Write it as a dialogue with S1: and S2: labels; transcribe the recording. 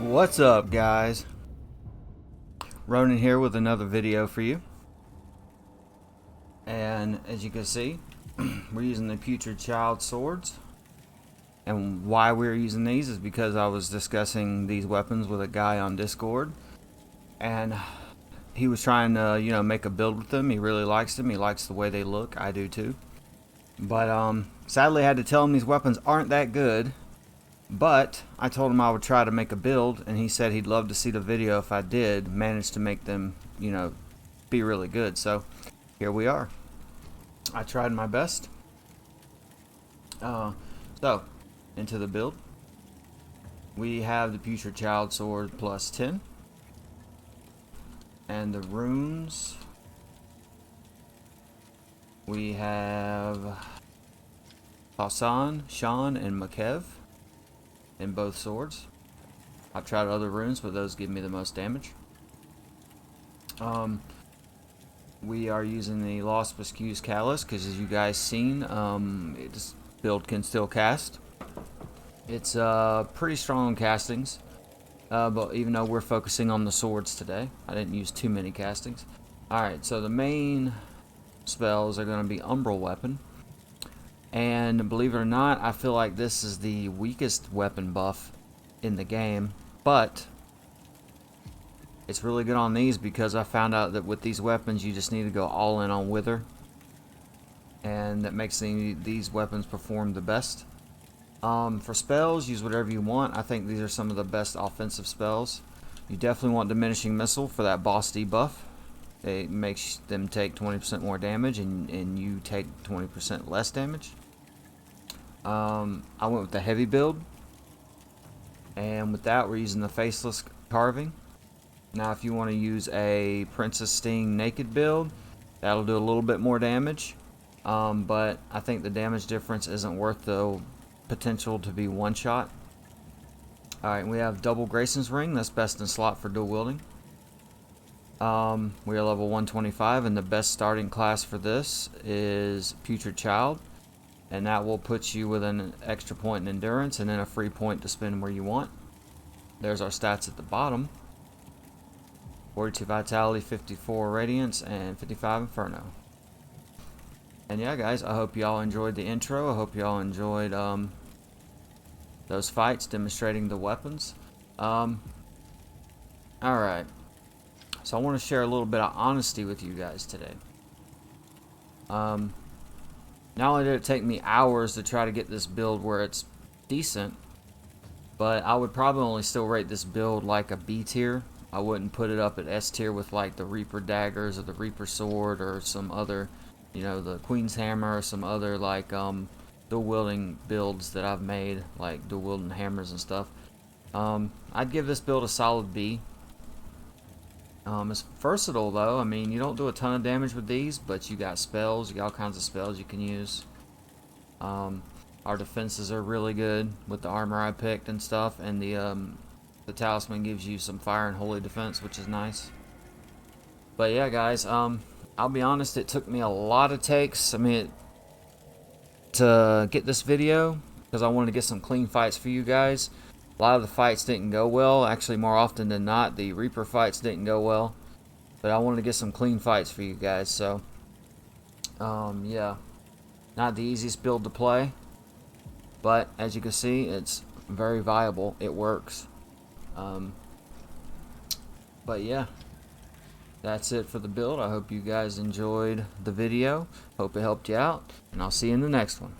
S1: What's up, guys? Ronan here with another video for you. And as you can see, we're using the Putrid Child swords. And why we're using these is because I was discussing these weapons with a guy on Discord. And he was trying to, make a build with them. He really likes them. He likes the way they look. I do too. But sadly, I had to tell him these weapons aren't that good. But I told him I would try to make a build, and he said he'd love to see the video if I did manage to make them, be really good. So here we are. I tried my best. So into the build. We have the Putrid Child sword plus 10. And the runes. We have Hassan, Sean, and Makev in both swords. I've tried other runes, but those give me the most damage. We are using the Lost Pescue's Callus because, as you guys seen, this build can still cast. It's pretty strong on castings, but even though we're focusing on the swords today, I didn't use too many castings. Alright, so the main spells are going to be Umbral Weapon. And believe it or not, I feel like this is the weakest weapon buff in the game, but it's really good on these because I found out that with these weapons you just need to go all in on Wither, and that makes these weapons perform the best. For spells, use whatever you want. I think these are some of the best offensive spells. You definitely want Diminishing Missile for that boss debuff. It makes them take 20% more damage, and you take 20% less damage. I went with the heavy build, and with that we're using the Faceless Carving. Now if you want to use a Princess Sting naked build, that'll do a little bit more damage, but I think the damage difference isn't worth the potential to be one shot. Alright, we have Double Grayson's Ring. That's best in slot for dual wielding. We are level 125, and the best starting class for this is Putrid Child, and that will put you with an extra point in endurance and then a free point to spend where you want. There's our stats at the bottom: 42 vitality, 54 radiance, and 55 inferno. And yeah, guys, I hope y'all enjoyed the intro. I hope y'all enjoyed those fights demonstrating the weapons. Alright, so I want to share a little bit of honesty with you guys today. Not only did it take me hours to try to get this build where it's decent, but I would probably only still rate this build like a B tier. I wouldn't put it up at S tier with like the Reaper daggers or the Reaper sword or some other, the Queen's hammer or some other like dual wielding builds that I've made, like dual wielding hammers and stuff. I'd give this build a solid B. It's versatile though. I mean, you don't do a ton of damage with these, but you got spells, you got all kinds of spells you can use. Our defenses are really good with the armor I picked and stuff, and the talisman gives you some fire and holy defense, which is nice. But yeah, guys, I'll be honest, it took me a lot of takes, to get this video, because I wanted to get some clean fights for you guys. A lot of the fights didn't go well. Actually, more often than not, the Reaper fights didn't go well. But I wanted to get some clean fights for you guys. So, yeah. Not the easiest build to play. But, as you can see, it's very viable. It works. But, yeah. That's it for the build. I hope you guys enjoyed the video. Hope it helped you out. And I'll see you in the next one.